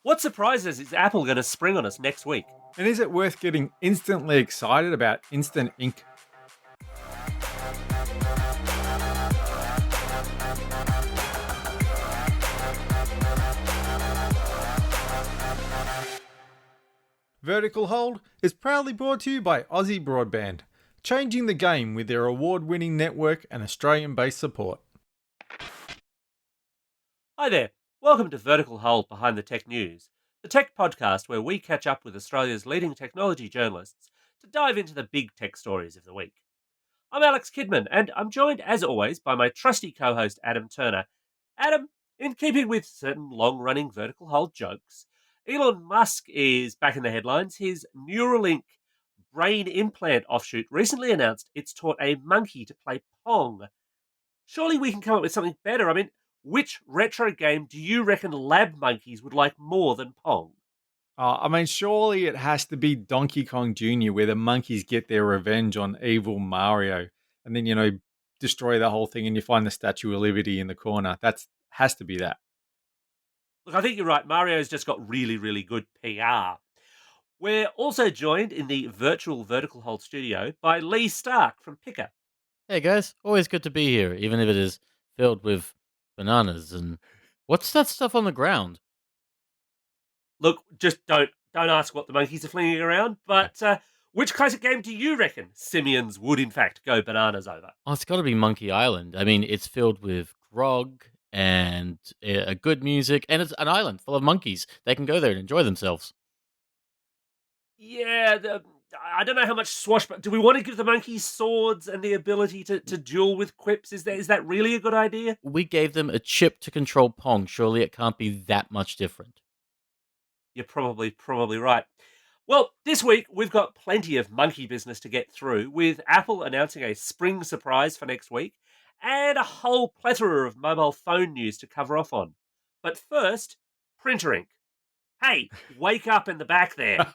What surprises is Apple going to spring on us next week? And is it worth getting instantly excited about instant ink? Vertical Hold is proudly brought to you by Aussie Broadband, changing the game with their award-winning network and Australian-based support. Hi there. Welcome to Vertical Hold Behind the Tech News, the tech podcast where we catch up with Australia's leading technology journalists to dive into the big tech stories of the week. I'm Alex Kidman, and I'm joined, as always, by my trusty co host, Adam Turner. Adam, in keeping with certain long running Vertical Hold jokes, Elon Musk is back in the headlines. His Neuralink brain implant offshoot recently announced it's taught a monkey to play Pong. Surely we can come up with something better. I mean, which retro game do you reckon lab monkeys would like more than Pong? Surely it has to be Donkey Kong Jr., where the monkeys get their revenge on evil Mario, and then destroy the whole thing, and you find the Statue of Liberty in the corner. That's has to be that. Look, I think you're right. Mario's just got really, really good PR. We're also joined in the virtual Vertical Hold studio by Leigh Stark from Pickr. Hey guys, always good to be here, even if it is filled with bananas. And what's that stuff on the ground? Look, just don't ask what the monkeys are flinging around, but which kind of game do you reckon simians would in fact go bananas over? Oh, it's got to be Monkey Island. I mean, it's filled with grog and a good music, and it's an island full of monkeys. They can go there and enjoy themselves. Yeah, I don't know how much swash, but do we want to give the monkeys swords and the ability to duel with quips? Is that really a good idea? We gave them a chip to control Pong. Surely it can't be that much different. You're probably right. Well, this week we've got plenty of monkey business to get through, with Apple announcing a spring surprise for next week and a whole plethora of mobile phone news to cover off on. But first, printer ink. Hey, wake up in the back there.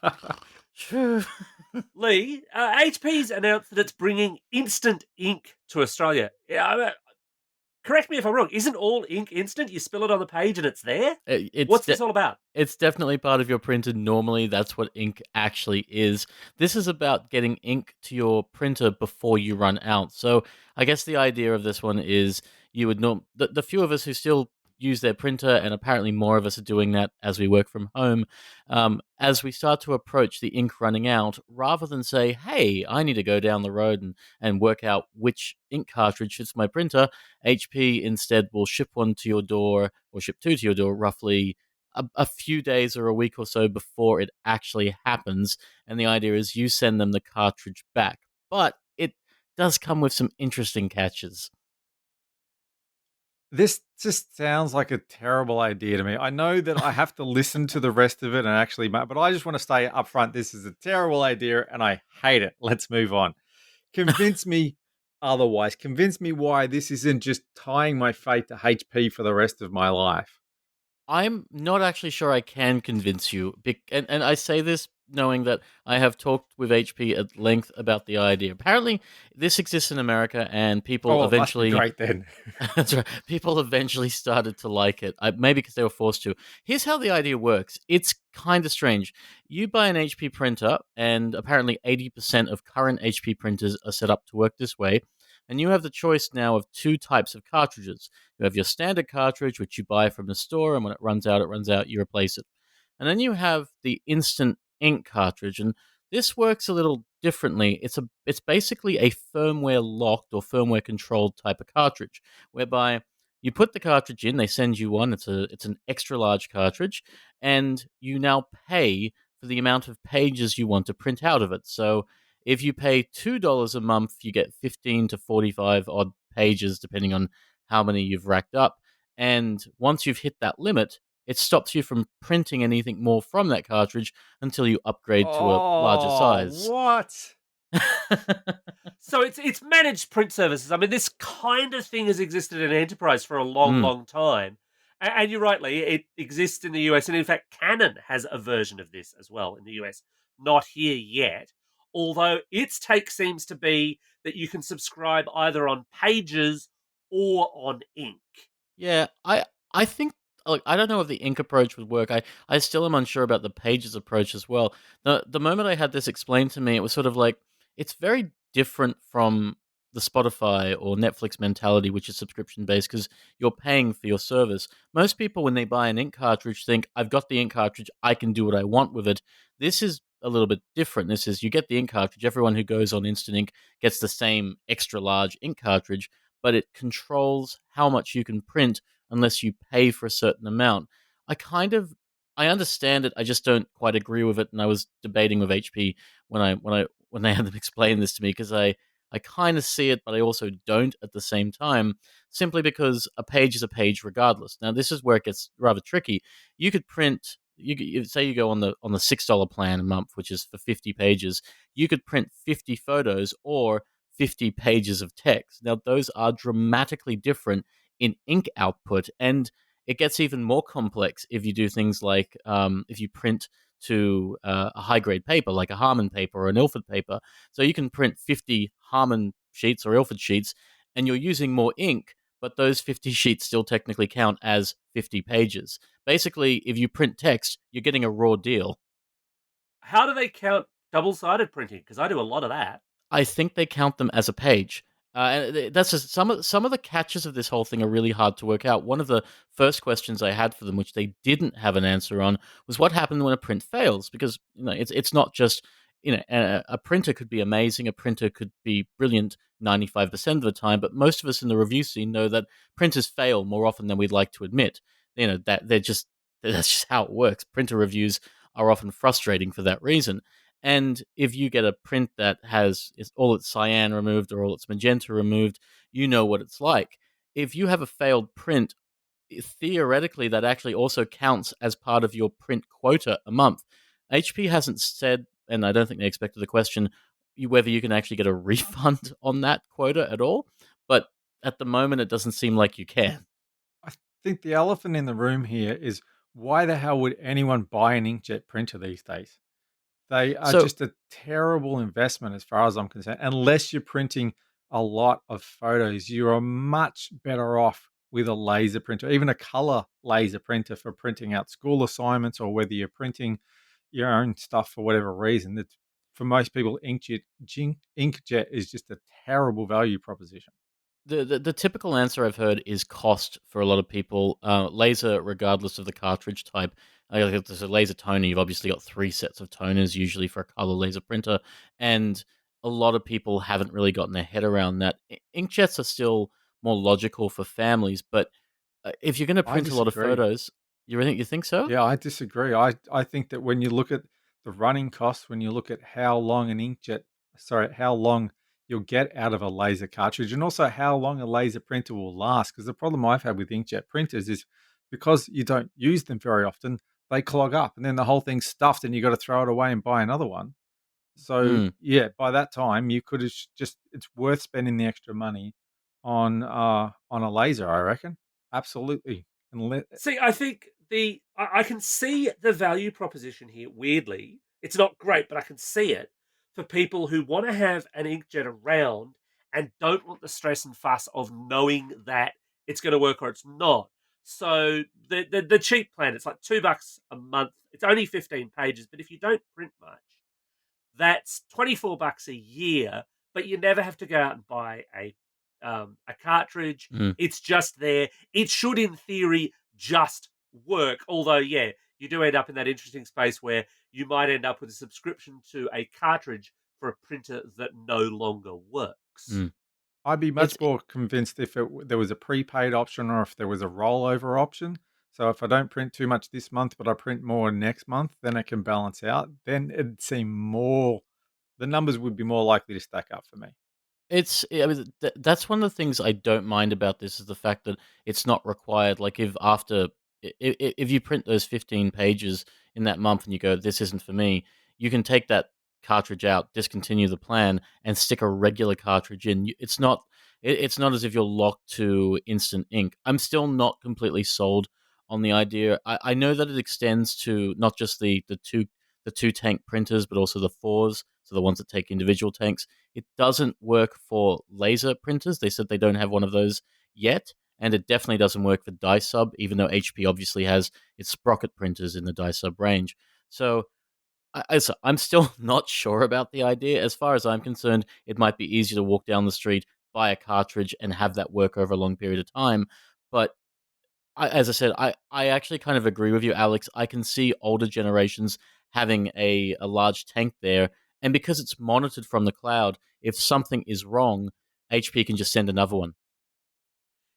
Leigh, HP's announced that it's bringing instant ink to Australia. Correct me if I'm wrong. Isn't all ink instant? You spill it on the page and it's there? What's this all about? It's definitely part of your printer. Normally, that's what ink actually is. This is about getting ink to your printer before you run out. So, I guess the idea of this one is you would know the few of us who still use their printer, and apparently more of us are doing that as we work from home. As we start to approach the ink running out, rather than say, "Hey, I need to go down the road and work out which ink cartridge fits my printer," HP instead will ship one to your door or ship two to your door roughly a few days or a week or so before it actually happens. And the idea is you send them the cartridge back. But it does come with some interesting catches. This just sounds like a terrible idea to me. I know that I have to listen to the rest of it and actually, but I just want to say up front, this is a terrible idea and I hate it. Let's move on. Convince me otherwise. Convince me why this isn't just tying my fate to HP for the rest of my life. I'm not actually sure I can convince you. And I say this knowing that I have talked with HP at length about the idea. Apparently, this exists in America, and people It must be eventually. great then. That's right. People eventually started to like it, maybe because they were forced to. Here's how the idea works. It's kind of strange. You buy an HP printer, and apparently 80% of current HP printers are set up to work this way. And you have the choice now of two types of cartridges. You have your standard cartridge, which you buy from the store, and when it runs out, you replace it. And then you have the instant ink cartridge, and this works a little differently. It's basically a firmware locked or firmware controlled type of cartridge, whereby you put the cartridge in, they send you one. It's an extra large cartridge, and you now pay for the amount of pages you want to print out of it. So if you pay $2 a month, you get 15 to 45 odd pages, depending on how many you've racked up. And once you've hit that limit, it stops you from printing anything more from that cartridge until you upgrade to a larger size. What? So it's managed print services. I mean, this kind of thing has existed in enterprise for a long time. And you're right, Lee, it exists in the US. And in fact, Canon has a version of this as well in the US. Not here yet. Although its take seems to be that you can subscribe either on pages or on ink. Yeah, I think Look, I don't know if the ink approach would work. I still am unsure about the pages approach as well. The moment I had this explained to me, it was sort of like it's very different from the Spotify or Netflix mentality, which is subscription based because you're paying for your service. Most people, when they buy an ink cartridge, think, I've got the ink cartridge, I can do what I want with it. This is a little bit different. This is you get the ink cartridge, everyone who goes on Instant Ink gets the same extra large ink cartridge, but it controls how much you can print unless you pay for a certain amount. I kind of I understand it. I just don't quite agree with it. And I was debating with HP when they had them explain this to me because I kind of see it, but I also don't at the same time, simply because a page is a page regardless. Now, this is where it gets rather tricky. You could print. Say you go on the $6 plan a month, which is for 50 pages. You could print 50 photos or 50 pages of text. Now, those are dramatically different in ink output, and it gets even more complex if you do things like if you print to a high grade paper like a Harman paper or an Ilford paper. So you can print 50 Harman sheets or Ilford sheets, and you're using more ink, but those 50 sheets still technically count as 50 pages. Basically, if you print text, you're getting a raw deal. How do they count double-sided printing? Because I do a lot of that. I think they count them as a page. And that's just some of the catches of this whole thing are really hard to work out. One of the first questions I had for them, which they didn't have an answer on, was what happened when a print fails. Because it's not just a printer could be amazing, a printer could be brilliant 95% of the time, but most of us in the review scene know that printers fail more often than we'd like to admit. That that's just how it works. Printer reviews are often frustrating for that reason. And if you get a print that has all its cyan removed or all its magenta removed, you know what it's like. If you have a failed print, theoretically, that actually also counts as part of your print quota a month. HP hasn't said, and I don't think they expected the question, whether you can actually get a refund on that quota at all. But at the moment, it doesn't seem like you can. I think the elephant in the room here is why the hell would anyone buy an inkjet printer these days? They are So just a terrible investment as far as I'm concerned. Unless you're printing a lot of photos, you are much better off with a laser printer, even a color laser printer for printing out school assignments or whether you're printing your own stuff for whatever reason. It's, for most people, inkjet is just a terrible value proposition. the typical answer I've heard is cost for a lot of people. Laser, regardless of the cartridge type. If there's a laser toner, you've obviously got three sets of toners usually for a color laser printer, and a lot of people haven't really gotten their head around that. Inkjets are still more logical for families, but if you're going to I print a lot of disagree. photos, you think so? Yeah, I disagree. I think that when you look at the running costs, when you look at how long an inkjet, sorry, how long you'll get out of a laser cartridge, and also how long a laser printer will last. Because the problem I've had with inkjet printers is because you don't use them very often, they clog up, and then the whole thing's stuffed, and you got to throw it away and buy another one. So Mm. yeah, by that time you could have just it's worth spending the extra money on a laser, I reckon. Absolutely. And See, I think I can see the value proposition here. Weirdly, it's not great, but I can see it for people who want to have an inkjet around and don't want the stress and fuss of knowing that it's going to work or it's not. So the cheap plan, it's like $2 a month. It's only 15 pages, but if you don't print much, that's $24 a year, but you never have to go out and buy a cartridge. Mm. It's just there. It should, in theory, just work. Although, yeah, you do end up in that interesting space where you might end up with a subscription to a cartridge for a printer that no longer works. Mm. I'd be It's much more convinced if there was a prepaid option or if there was a rollover option. So if I don't print too much this month, but I print more next month, then it can balance out. Then it'd seem more, the numbers would be more likely to stack up for me. I mean, that's one of the things I don't mind about this is the fact that it's not required. Like if after if you print those 15 pages in that month and you go, this isn't for me, you can take that cartridge out, discontinue the plan, and stick a regular cartridge in. It's not as if you're locked to instant ink. I'm still not completely sold on the idea. I know that it extends to not just the two tank printers, but also the fours, so the ones that take individual tanks. It doesn't work for laser printers. They said they don't have one of those yet. and it definitely doesn't work for dice sub, even though HP obviously has its sprocket printers in the dice sub range. So I'm still not sure about the idea. As far as I'm concerned, it might be easier to walk down the street, buy a cartridge, and have that work over a long period of time. But as I said, I actually kind of agree with you, Alex. I can see older generations having a large tank there, and because it's monitored from the cloud, if something is wrong, HP can just send another one.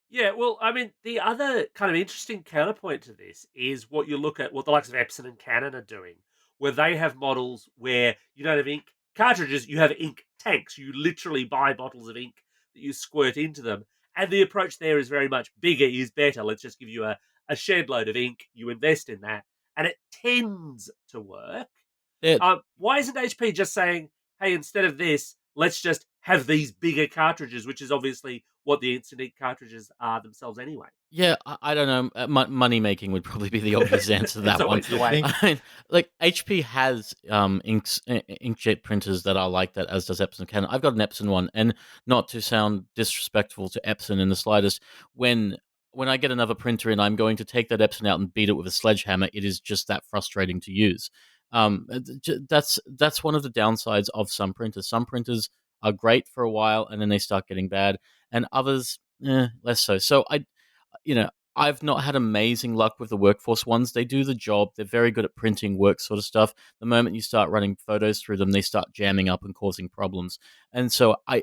Yeah, well, I mean, the other kind of interesting counterpoint to this is what you look at what the likes of Epson and Canon are doing, where they have models where you don't have ink cartridges, you have ink tanks. You literally buy bottles of ink that you squirt into them. And the approach there is very much bigger is better. Let's just give you a shed load of ink, you invest in that, and it tends to work. It, Why isn't HP just saying, hey, instead of this, let's just have these bigger cartridges, which is obviously what the instant ink cartridges are themselves anyway? Yeah, I don't know. Money making would probably be the obvious answer to that It's one. always the way. I mean, like HP has inkjet printers that are like that, as does Epson Canon. I've got an Epson one, and not to sound disrespectful to Epson in the slightest, when I get another printer in, I'm going to take that Epson out and beat it with a sledgehammer. It is just that frustrating to use. That's one of the downsides of some printers. Some printers are great for a while, and then they start getting bad, and others less so. So I've not had amazing luck with the workforce ones. They do the job. They're very good at printing work sort of stuff. The moment you start running photos through them, they start jamming up and causing problems. And so I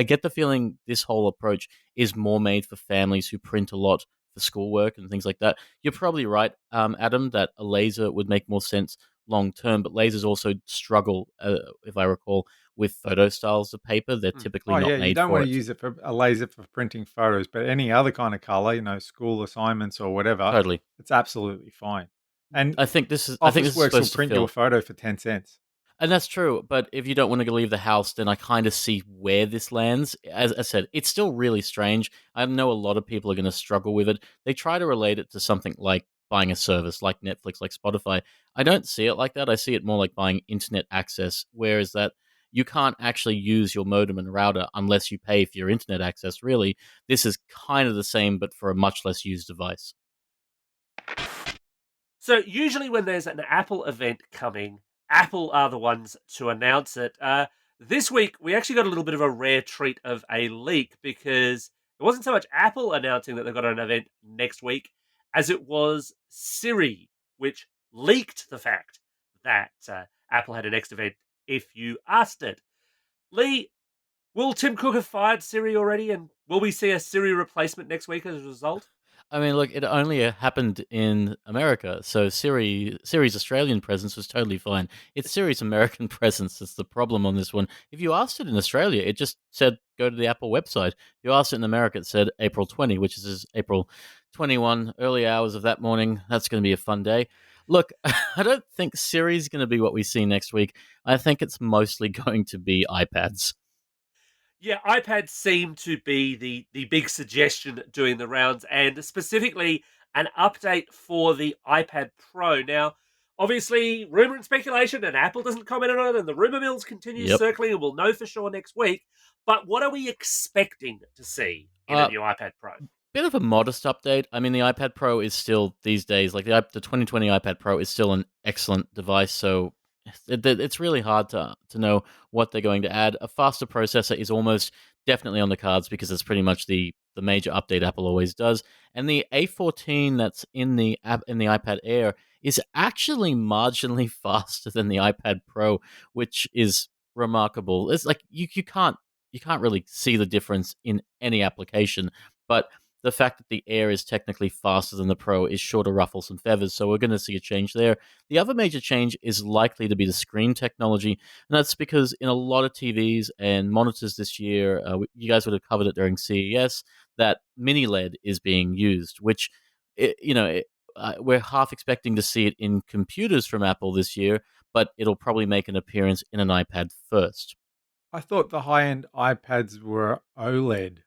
get the feeling this whole approach is more made for families who print a lot for schoolwork and things like that. You're probably right, Adam, that a laser would make more sense long term, but lasers also struggle, if I recall, with photo styles of paper. They're typically not made you don't for want it. to use it for a laser for printing photos, but any other kind of color, school assignments or whatever, Totally. it's absolutely fine. And I think this is Officeworks will supposed to print you a photo for 10 cents. And that's true, but if you don't want to leave the house, then I kind of see where this lands. As I said, it's still really strange. I know a lot of people are going to struggle with it. They try to relate it to something like buying a service like Netflix, like Spotify. I don't see it like that. I see it more like buying internet access, whereas that you can't actually use your modem and router unless you pay for your internet access, really. This is kind of the same, but for a much less used device. So usually when there's an Apple event coming, Apple are the ones to announce it. This week we actually got a little bit of a rare treat of a leak because it wasn't so much Apple announcing that they've got an event next week as it was Siri, which leaked the fact that Apple had a next event if you asked it. Leigh, will Tim Cook have fired Siri already, and will we see a Siri replacement next week as a result? I mean, look, it only happened in America, so Siri's Australian presence was totally fine. It's Siri's American presence that's the problem on this one. If you asked it in Australia, it just said go to the Apple website. If you asked it in America, it said April 20, which is April 21, early hours of that morning. That's going to be a fun day. Look, I don't think Siri's going to be what we see next week. I think it's mostly going to be iPads. Yeah, iPads seem to be the big suggestion doing the rounds, and specifically an update for the iPad Pro. Now, obviously, rumor and speculation, and Apple doesn't comment on it, and the rumor mills continue circling, and we'll know for sure next week. But what are we expecting to see in a new iPad Pro? Bit of a modest update. I mean, the iPad Pro is still, these days, like the 2020 iPad Pro is still an excellent device, so it's really hard to know what they're going to add. A faster processor is almost definitely on the cards because it's pretty much the major update Apple always does. And the A14 that's in the iPad Air is actually marginally faster than the iPad Pro, which is remarkable. It's like you can't really see the difference in any application, but the fact that the Air is technically faster than the Pro is sure to ruffle some feathers, so we're going to see a change there. The other major change is likely to be the screen technology, and that's because in a lot of TVs and monitors this year, you guys would have covered it during CES, that mini LED is being used, which, we're half expecting to see it in computers from Apple this year, but it'll probably make an appearance in an iPad first. I thought the high-end iPads were OLED.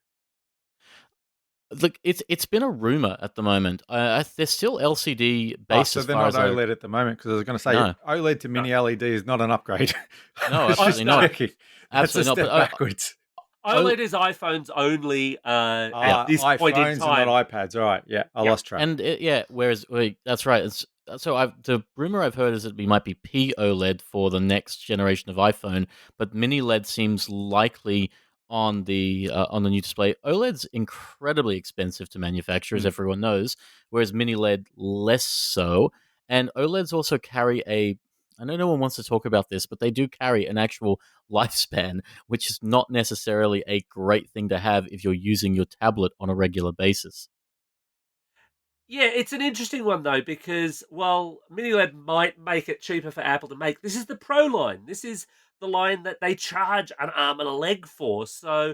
Look, it's been a rumor at the moment. They're still LCD based. So they're not OLED at the moment, because I was going to say OLED to mini LED is not an upgrade. No, absolutely not. That's a step backwards. OLED is iPhones only at this point in iPhones time. and not iPads. All right, yeah, I lost track. And that's right. The rumor I've heard is that we might be POLED for the next generation of iPhone, but mini LED seems likely on the new display. OLED's incredibly expensive to manufacture, as everyone knows, whereas mini LED less so. And OLEDs also carry I know no one wants to talk about this, but they do carry an actual lifespan, which is not necessarily a great thing to have if you're using your tablet on a regular basis. Yeah, it's an interesting one though, because while mini LED might make it cheaper for Apple to make, this is the Pro line. This is the line that they charge an arm and a leg for. So,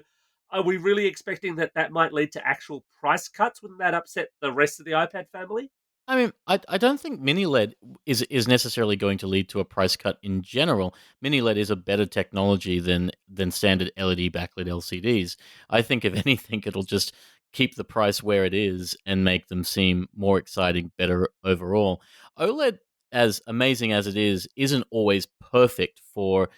are we really expecting that might lead to actual price cuts? Wouldn't that upset the rest of the iPad family? I mean, I don't think mini LED is necessarily going to lead to a price cut in general. Mini LED is a better technology than standard LED backlit LCDs. I think if anything, it'll just keep the price where it is and make them seem more exciting, better overall. OLED, as amazing as it is, isn't always perfect for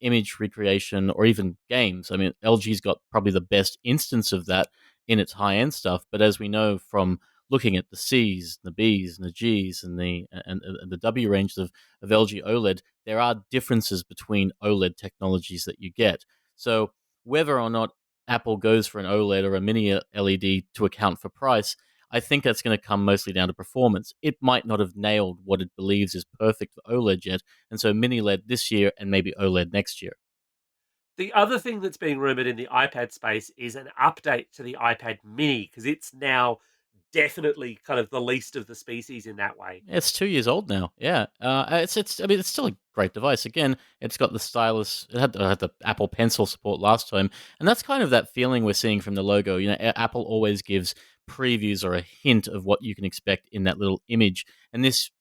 image recreation or even games. I mean, LG's got probably the best instance of that in its high end stuff, but as we know from looking at the C's, the B's, and the G's, and the W range of LG OLED, there are differences between OLED technologies that you get. So whether or not Apple goes for an OLED or a mini LED to account for price, I think that's going to come mostly down to performance. It might not have nailed what it believes is perfect for OLED yet, and so mini LED this year and maybe OLED next year. The other thing that's being rumored in the iPad space is an update to the iPad mini, because it's now definitely kind of the least of the species in that way. It's 2 years old now. Yeah, it's. I mean, it's still a great device. Again, it's got the stylus. It had the Apple Pencil support last time, and that's kind of that feeling we're seeing from the logo. You know, Apple always gives previews or a hint of what you can expect in that little image, and this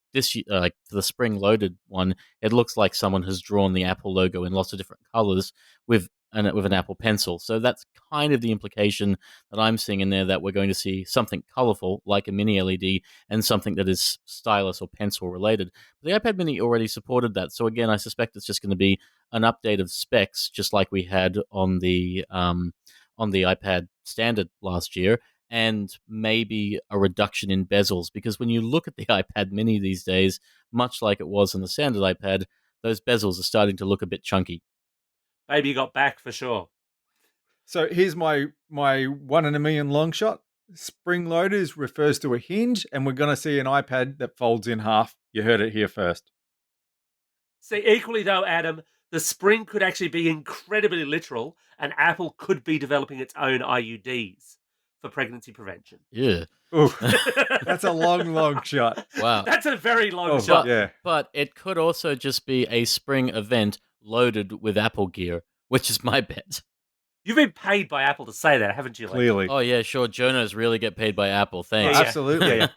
like for the spring loaded one, it looks like someone has drawn the Apple logo in lots of different colors with an Apple Pencil. So that's kind of the implication that I'm seeing in there, that we're going to see something colorful like a mini LED and something that is stylus or pencil related. But the iPad mini already supported that. So again, I suspect it's just going to be an update of specs, just like we had on the iPad standard last year, and maybe a reduction in bezels. Because when you look at the iPad mini these days, much like it was in the standard iPad, those bezels are starting to look a bit chunky. Baby got back for sure. So here's my 1 in a million long shot. Spring loaders refers to a hinge, and we're going to see an iPad that folds in half. You heard it here first. See, equally though, Adam, the spring could actually be incredibly literal, and Apple could be developing its own IUDs for pregnancy prevention. Yeah. Ooh, that's a long shot. Wow. That's a very long shot. Yeah. But it could also just be a spring event loaded with Apple gear, which is my bet. You've been paid by Apple to say that, haven't you? Lee? Clearly. Oh, yeah, sure. Jonos really get paid by Apple. Thanks. Yeah. Absolutely. Yeah.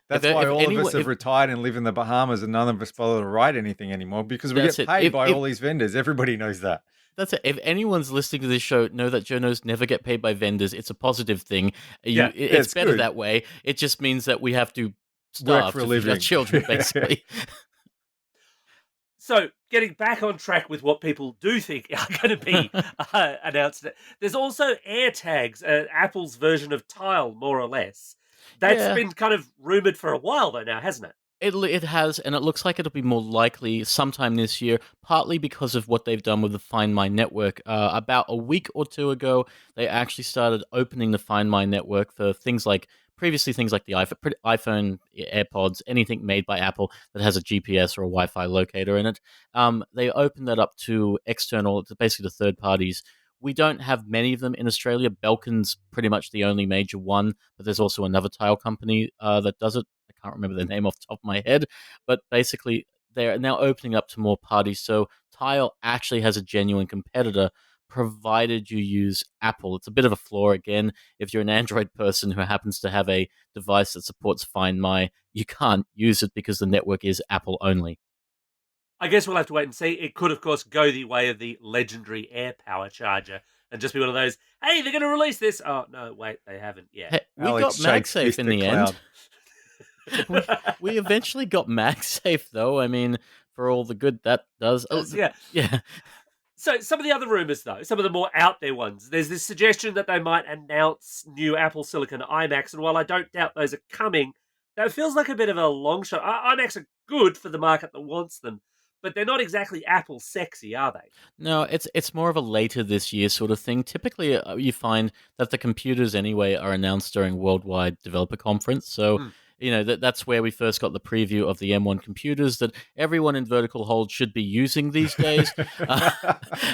That's If- why if all anyone- of us have if- retired and live in the Bahamas, and none of us bother to write anything anymore because we That's get it. paid by If- all these vendors. Everybody knows that. That's it. If anyone's listening to this show, know that journos never get paid by vendors. It's a positive thing. Yeah, It's better good. that way. It just means that we have to starve for a to feed our living. children, basically. So, getting back on track with what people do think are going to be announced, there's also AirTags, Apple's version of Tile, more or less. That's Yeah. been kind of rumored for a while, though, now, hasn't it? It has, and it looks like it'll be more likely sometime this year, partly because of what they've done with the Find My network. About a week or two ago, they actually started opening the Find My network for things like the iPhone, AirPods, anything made by Apple that has a GPS or a Wi-Fi locator in it. They opened that up to external, to basically the third parties. We don't have many of them in Australia. Belkin's pretty much the only major one, but there's also another tile company that does it. I can't remember their name off the top of my head, but basically they're now opening up to more parties. So Tile actually has a genuine competitor, provided you use Apple. It's a bit of a flaw again. If you're an Android person who happens to have a device that supports Find My, you can't use it because the network is Apple only. I guess we'll have to wait and see. It could, of course, go the way of the legendary AirPower charger and just be one of those, hey, they're going to release this. Oh, no, wait, they haven't yet. Hey, we Alex got shakes MagSafe fist in at the cloud. end. we eventually got MagSafe, though. I mean, for all the good that does. Yeah. Yeah. So some of the other rumors, though, some of the more out there ones, there's this suggestion that they might announce new Apple Silicon iMacs, and while I don't doubt those are coming, that feels like a bit of a long shot. iMacs are good for the market that wants them, but they're not exactly Apple sexy, are they? No, it's more of a later this year sort of thing. Typically, you find that the computers anyway are announced during Worldwide Developer Conference. So, Hmm. that's where we first got the preview of the M1 computers that everyone in vertical hold should be using these days.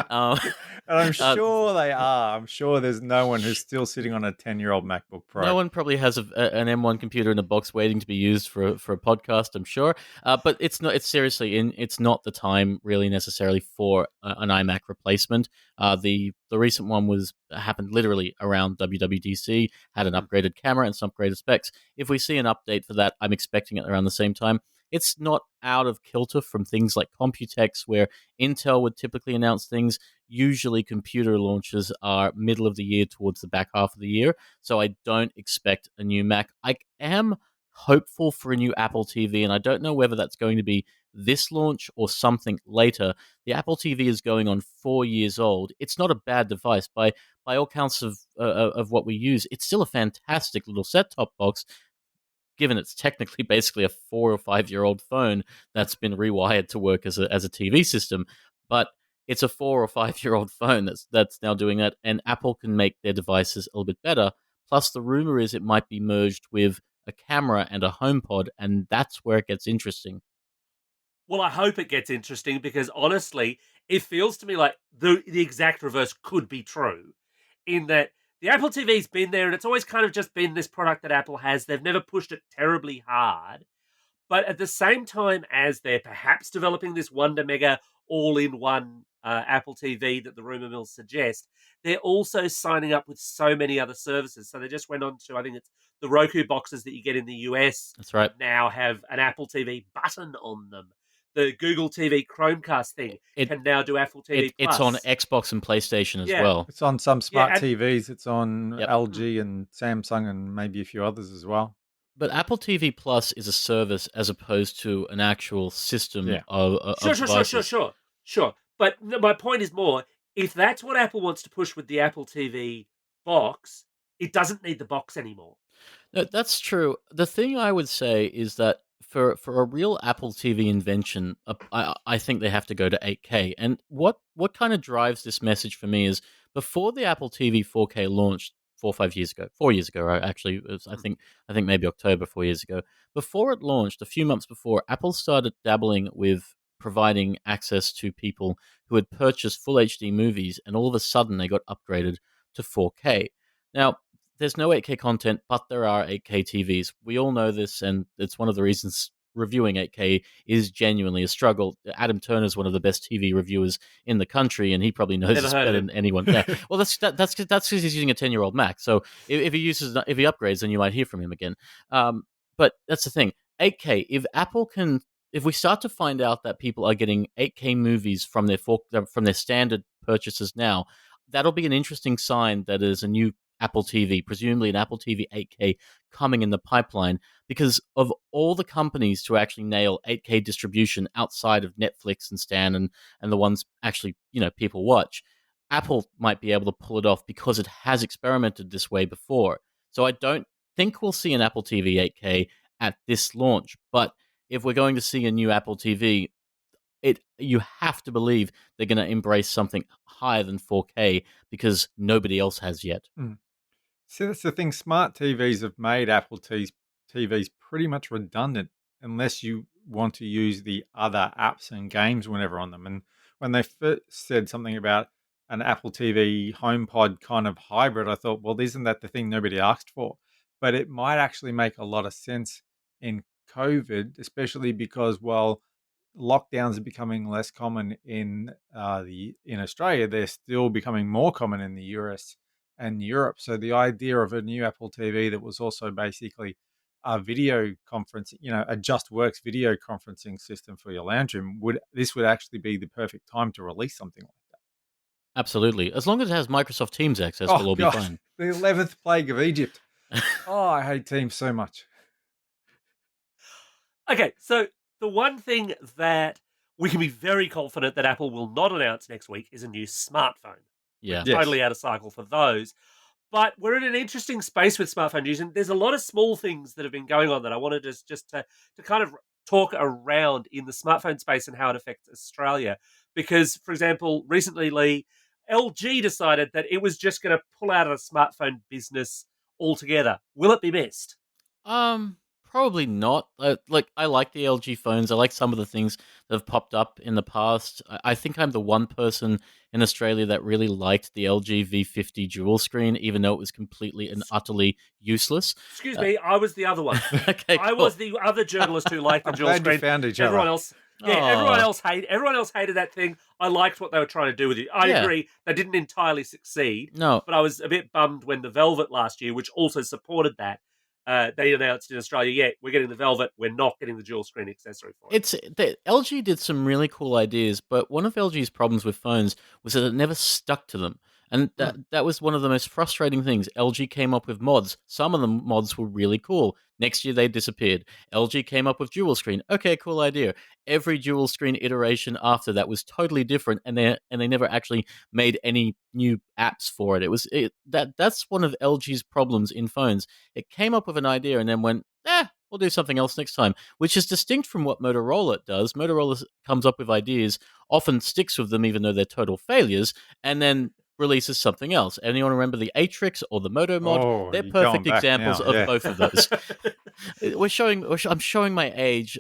Uh, And I'm uh, sure they are. I'm sure there's no one who's still sitting on a 10-year-old MacBook Pro. No one probably has an M1 computer in a box waiting to be used for a podcast, I'm sure. But it's not. It's seriously, it's not the time really necessarily for an iMac replacement. The recent one happened literally around WWDC, had an Hmm. upgraded camera and some upgraded specs. If we see an update for that, I'm expecting it around the same time. It's not out of kilter from things like Computex, where Intel would typically announce things. Usually, computer launches are middle of the year towards the back half of the year. So I don't expect a new Mac. I am hopeful for a new Apple TV, and I don't know whether that's going to be this launch or something later. The Apple TV is going on 4 years old. It's not a bad device by all counts of what we use. It's still a fantastic little set-top box, given it's technically basically a 4 or 5 year old phone that's been rewired to work as a TV system. But it's a 4 or 5 year old phone that's now doing that, and Apple can make their devices a little bit better. Plus, the rumor is it might be merged with a camera and a HomePod, and that's where it gets interesting. Well, I hope it gets interesting because honestly, it feels to me like the exact reverse could be true. In that the Apple TV's been there and it's always kind of just been this product that Apple has. They've never pushed it terribly hard. But at the same time as they're perhaps developing this Wonder Mega all-in-one Apple TV that the rumor mills suggest, they're also signing up with so many other services. So they just went on to, I think it's the Roku boxes that you get in the US That's right. now have an Apple TV button on them. The Google TV Chromecast thing It can now do Apple TV it's on Plus. Xbox and PlayStation as Yeah. well. It's on some smart and TVs. It's on Yep. LG and Samsung and maybe a few others as well. But Apple TV Plus is a service as opposed to an actual system Yeah. of Sure. devices. Sure. But my point is more, if that's what Apple wants to push with the Apple TV box, it doesn't need the box anymore. No, that's true. The thing I would say is that for a real Apple TV invention, I think they have to go to 8K. And what kind of drives this message for me is before the Apple TV 4K launched 4 or 5 years ago, 4 years ago, right? Actually, it was, I think maybe October 4 years ago. Before it launched, a few months before, Apple started dabbling with providing access to people who had purchased full HD movies, and all of a sudden they got upgraded to 4K. Now, there's no 8K content, but there are 8K TVs. We all know this, and it's one of the reasons reviewing 8K is genuinely a struggle. Adam Turner is one of the best TV reviewers in the country, and he probably knows Never this heard better of him. than anyone. Yeah. Well, that's because he's using a 10-year-old Mac. So if he upgrades, then you might hear from him again. But that's the thing. 8K. If we start to find out that people are getting 8K movies from their standard purchases now, that'll be an interesting sign that there's a new Apple TV, presumably an Apple TV 8K coming in the pipeline, because of all the companies to actually nail 8K distribution outside of Netflix and Stan and the ones actually, people watch, Apple might be able to pull it off because it has experimented this way before. So I don't think we'll see an Apple TV 8K at this launch, but if we're going to see a new Apple TV, you have to believe they're going to embrace something higher than 4K because nobody else has yet. See, that's the thing. Smart TVs have made Apple TVs pretty much redundant unless you want to use the other apps and games whenever on them. And when they first said something about an Apple TV HomePod kind of hybrid, I thought, well, isn't that the thing nobody asked for? But it might actually make a lot of sense in COVID, especially because, well, lockdowns are becoming less common in Australia. They're still becoming more common in the US and Europe. So the idea of a new Apple TV that was also basically a video conference, a just works video conferencing system for your lounge room would actually be the perfect time to release something like that. Absolutely. As long as it has Microsoft Teams access, Oh we'll all be God, fine. the 11th plague of Egypt. Oh, I hate Teams so much. Okay, so the one thing that we can be very confident that Apple will not announce next week is a new smartphone. Yeah. Yes. Totally out of cycle for those. But we're in an interesting space with smartphone news, and there's a lot of small things that have been going on that I wanted just to kind of talk around in the smartphone space and how it affects Australia. Because, for example, recently, Lee, LG decided that it was just going to pull out of the smartphone business altogether. Will it be missed? Probably not. Like I like the LG phones. I like some of the things that have popped up in the past. I think I'm the one person in Australia that really liked the LG V50 dual screen, even though it was completely and utterly useless. Excuse me, I was the other one. Okay, I cool. was the other journalist who liked the I'm dual glad you screen. found each Everyone other. else, Aw. everyone else hated that thing. I liked what they were trying to do with it. I Yeah. agree, they didn't entirely succeed, No, but I was a bit bummed when the Velvet last year, which also supported that, they announced in Australia, yeah, we're getting the Velvet, we're not getting the dual screen accessory for it. LG did some really cool ideas, but one of LG's problems with phones was that it never stuck to them. And that was one of the most frustrating things. LG came up with mods. Some of the mods were really cool. Next year they disappeared. LG came up with dual screen. Okay, cool idea. Every dual screen iteration after that was totally different, and they never actually made any new apps for it. That's one of LG's problems in phones. It came up with an idea and then went, we'll do something else next time, which is distinct from what Motorola does. Motorola comes up with ideas, often sticks with them even though they're total failures, and then releases something else. Anyone remember the Atrix or the Moto mod? Oh, They're you're going perfect back examples now, of yeah. both of those. I'm showing my age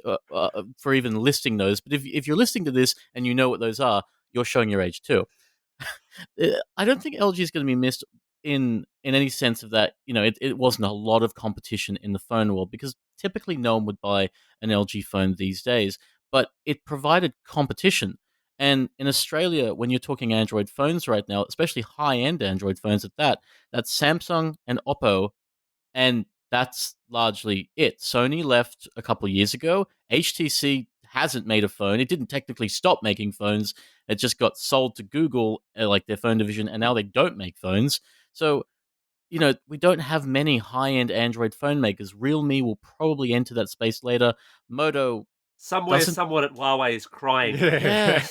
for even listing those, but if you're listening to this and you know what those are, you're showing your age too. I don't think LG is going to be missed in any sense of that. It wasn't a lot of competition in the phone world because typically no one would buy an LG phone these days, but it provided competition. And in Australia, when you're talking Android phones right now, especially high-end Android phones at that, that's Samsung and Oppo, and that's largely it. Sony left a couple of years ago. HTC hasn't made a phone. It didn't technically stop making phones. It just got sold to Google, like their phone division, and now they don't make phones. So, we don't have many high-end Android phone makers. Realme will probably enter that space later. Moto Somewhere, doesn't. someone at Huawei is crying. Yeah,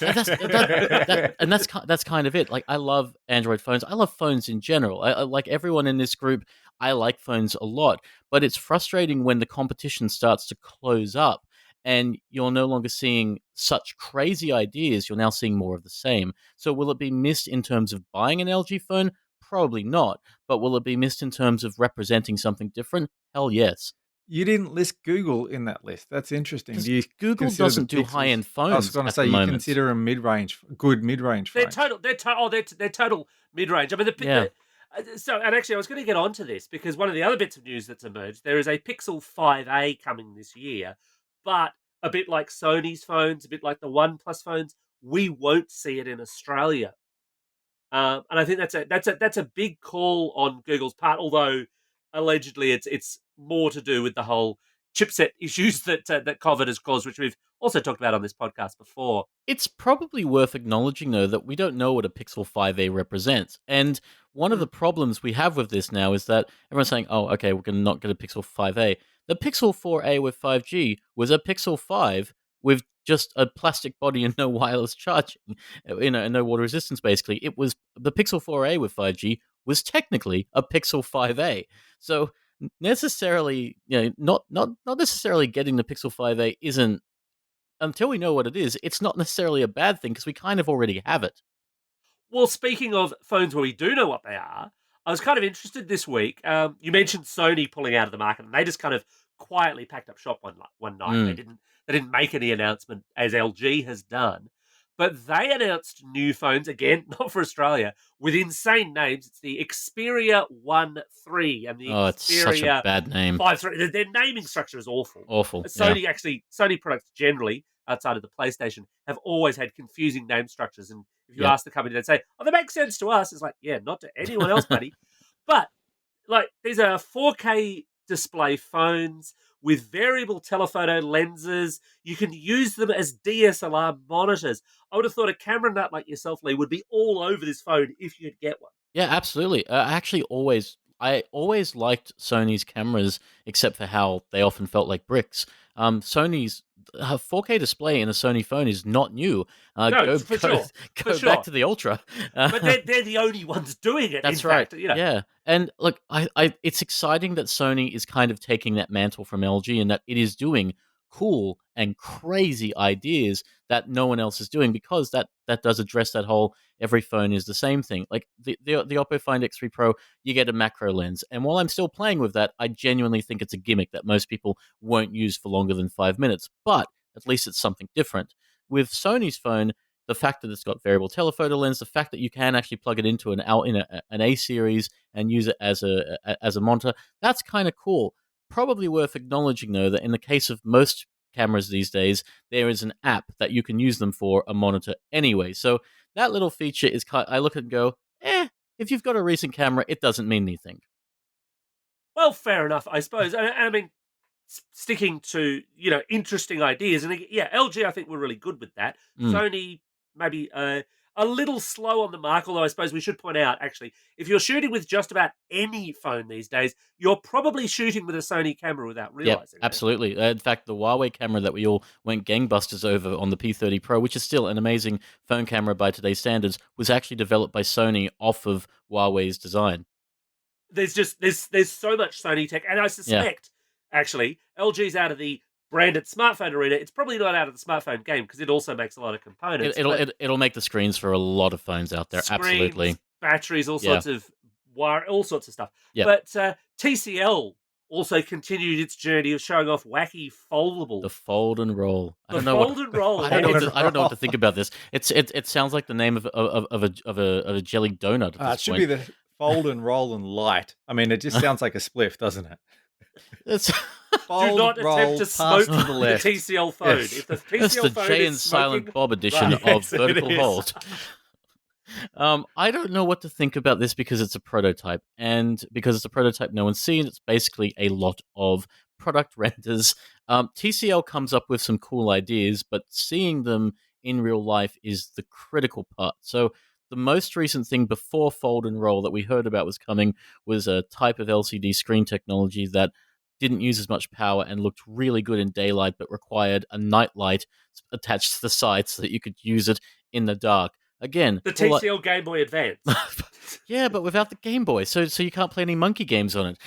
and that's kind of it. Like, I love Android phones. I love phones in general. I like everyone in this group. I like phones a lot, but it's frustrating when the competition starts to close up, and you're no longer seeing such crazy ideas. You're now seeing more of the same. So, will it be missed in terms of buying an LG phone? Probably not. But will it be missed in terms of representing something different? Hell yes. You didn't list Google in that list. That's interesting. Because Do you Google consider the doesn't do Pixels? high-end I was phones going to at say the you moment. consider a good mid-range phone. They're total mid-range. I mean, and actually, I was going to get onto this because one of the other bits of news that's emerged, there is a Pixel 5a coming this year, but a bit like Sony's phones, a bit like the OnePlus phones, we won't see it in Australia. And I think that's a big call on Google's part. Although allegedly it's more to do with the whole chipset issues that COVID has caused, which we've also talked about on this podcast before. It's probably worth acknowledging, though, that we don't know what a Pixel 5a represents. And one of the problems we have with this now is that everyone's saying, oh, okay, we're going to not get a Pixel 5a. The Pixel 4a with 5G was a Pixel 5 with just a plastic body and no wireless charging, and no water resistance, basically. It was the Pixel 4a with 5G was technically a Pixel 5a. So necessarily, not necessarily getting the Pixel 5a isn't, until we know what it is, it's not necessarily a bad thing because we kind of already have it. Well, speaking of phones where we do know what they are, I was kind of interested this week. You mentioned Sony pulling out of the market, and they just kind of quietly packed up shop one night. They didn't make any announcement as LG has done, but they announced new phones again, not for Australia, with insane names. It's the Xperia 1.3 and the Oh, it's such a Xperia bad name. 5.3. Their naming structure is awful. Awful. Sony products generally outside of the PlayStation have always had confusing name structures. And if you Yep. ask the company, they'd say, "Oh, that makes sense to us." It's like, yeah, not to anyone else, buddy. But like, these are 4K display phones with variable telephoto lenses. You can use them as DSLR monitors. I would have thought a camera nut like yourself, Lee, would be all over this phone if you could get one. Yeah, absolutely. I always liked Sony's cameras, except for how they often felt like bricks. Sony's a 4K display in a Sony phone is not new. No, for sure. Go back to the Ultra. But they're the only ones doing it. That's in right. Fact, you know. Yeah. And look, it's exciting that Sony is kind of taking that mantle from LG and that it is doing cool and crazy ideas that no one else is doing, because that does address that whole every phone is the same thing. Like the Oppo Find X3 Pro, you get a macro lens. And while I'm still playing with that, I genuinely think it's a gimmick that most people won't use for longer than 5 minutes. But at least it's something different. With Sony's phone, the fact that it's got variable telephoto lens, the fact that you can actually plug it into an A series and use it as a monitor, that's kind of cool. Probably worth acknowledging, though, that in the case of most cameras these days, there is an app that you can use them for a monitor anyway. So that little feature is I look at it and go, if you've got a recent camera, it doesn't mean anything. Well, fair enough, I suppose. I mean, sticking to, interesting ideas. And yeah, LG, I think, were really good with that. Sony, maybe a little slow on the mark, although I suppose we should point out, actually, if you're shooting with just about any phone these days, you're probably shooting with a Sony camera without realizing it. Absolutely. In fact, the Huawei camera that we all went gangbusters over on the P30 Pro, which is still an amazing phone camera by today's standards, was actually developed by Sony off of Huawei's design. There's so much Sony tech, and I suspect, actually, LG's out of the branded smartphone arena. It's probably not out of the smartphone game because it also makes a lot of components. It'll make the screens for a lot of phones out there. Screens, absolutely, batteries, all sorts of wire, all sorts of stuff. Yep. But TCL also continued its journey of showing off wacky foldable. The fold and roll. I don't know what to think about this. It sounds like the name of a jelly donut. It should be the fold and roll and light. I mean, it just sounds like a spliff, doesn't it? It's do not attempt to smoke the TCL phone. Yes. If the TCL That's the phone Jay is and smoking, Silent Bob edition of Vertical Hold. I don't know what to think about this because it's a prototype. And because it's a prototype no one's seen, it's basically a lot of product renders. TCL comes up with some cool ideas, but seeing them in real life is the critical part. So the most recent thing before fold and roll that we heard about was coming was a type of LCD screen technology that didn't use as much power and looked really good in daylight, but required a night light attached to the side so that you could use it in the dark. Again, the TCL Game Boy Advance. Yeah, but without the Game Boy, so you can't play any monkey games on it.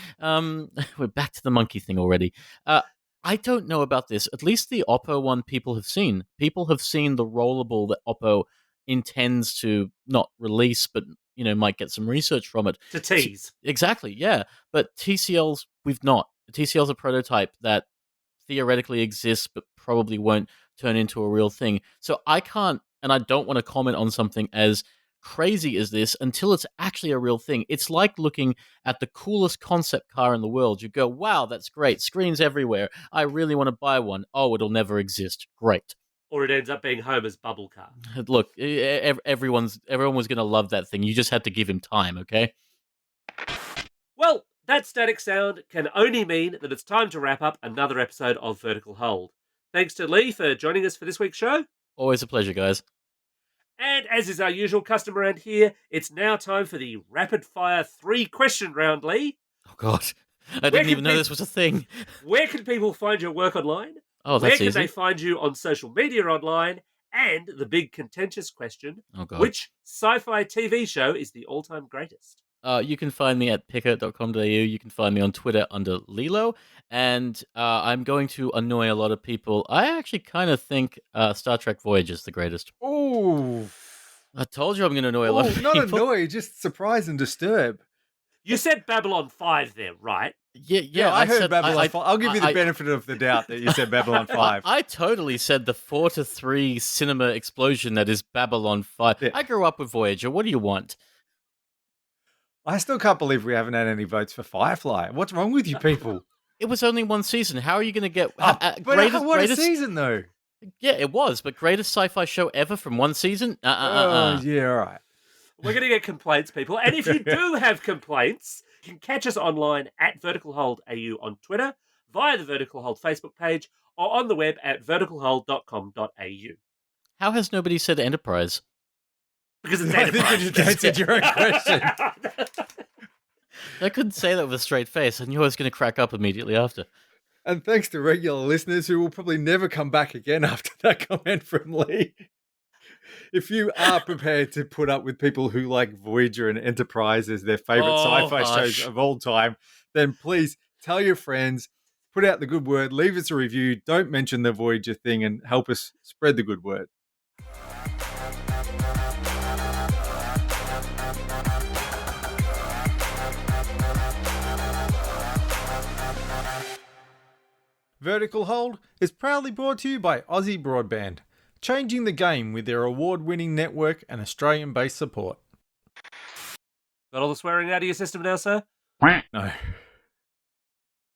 We're back to the monkey thing already. I don't know about this. At least the Oppo one people have seen. People have seen the rollable that Oppo intends to not release, but might get some research from it. To tease. Exactly, yeah. But TCL's, we've not. TCL's a prototype that theoretically exists, but probably won't turn into a real thing. So I can't, and I don't want to comment on something as crazy as this until it's actually a real thing. It's like looking at the coolest concept car in the world. You go, wow, that's great. Screens everywhere. I really want to buy one. Oh, it'll never exist. Great. Or it ends up being Homer's bubble car. Look, everyone was going to love that thing. You just had to give him time, okay? Well, that static sound can only mean that it's time to wrap up another episode of Vertical Hold. Thanks to Leigh for joining us for this week's show. Always a pleasure, guys. And as is our usual custom around here, it's now time for the rapid-fire 3-question round, Leigh. Oh, God. I didn't even know this was a thing. Where can people find your work online? Oh, that's easy. Where can they find you on social media online? And the big contentious question, which sci-fi TV show is the all-time greatest? You can find me at pickr.com.au. You can find me on Twitter under Lilo. And I'm going to annoy a lot of people. I actually kind of think Star Trek Voyager is the greatest. Oh, I told you I'm going to annoy a lot of people. Not annoy, just surprise and disturb. You said Babylon 5 there, right? Yeah, I heard Babylon 5. I'll give you the benefit of the doubt that you said Babylon 5. I totally said the 4-3 cinema explosion that is Babylon 5. Yeah. I grew up with Voyager. What do you want? I still can't believe we haven't had any votes for Firefly. What's wrong with you people? It was only one season. How are you going to get... what a season, though. Yeah, it was. But greatest sci-fi show ever from one season? Yeah, all right. We're going to get complaints, people. And if you do have complaints, you can catch us online at Vertical Hold AU on Twitter, via the Vertical Hold Facebook page, or on the web at verticalhold.com.au. How has nobody said Enterprise? Because it's Enterprise. I think you just answered your own question. I couldn't say that with a straight face. I knew I was going to crack up immediately after. And thanks to regular listeners who will probably never come back again after that comment from Leigh. If you are prepared to put up with people who like Voyager and Enterprise as their favorite sci-fi shows of all time, then please tell your friends, put out the good word, leave us a review, don't mention the Voyager thing, and help us spread the good word. Vertical Hold is proudly brought to you by Aussie Broadband, changing the game with their award-winning network and Australian-based support. Got all the swearing out of your system now, sir? No.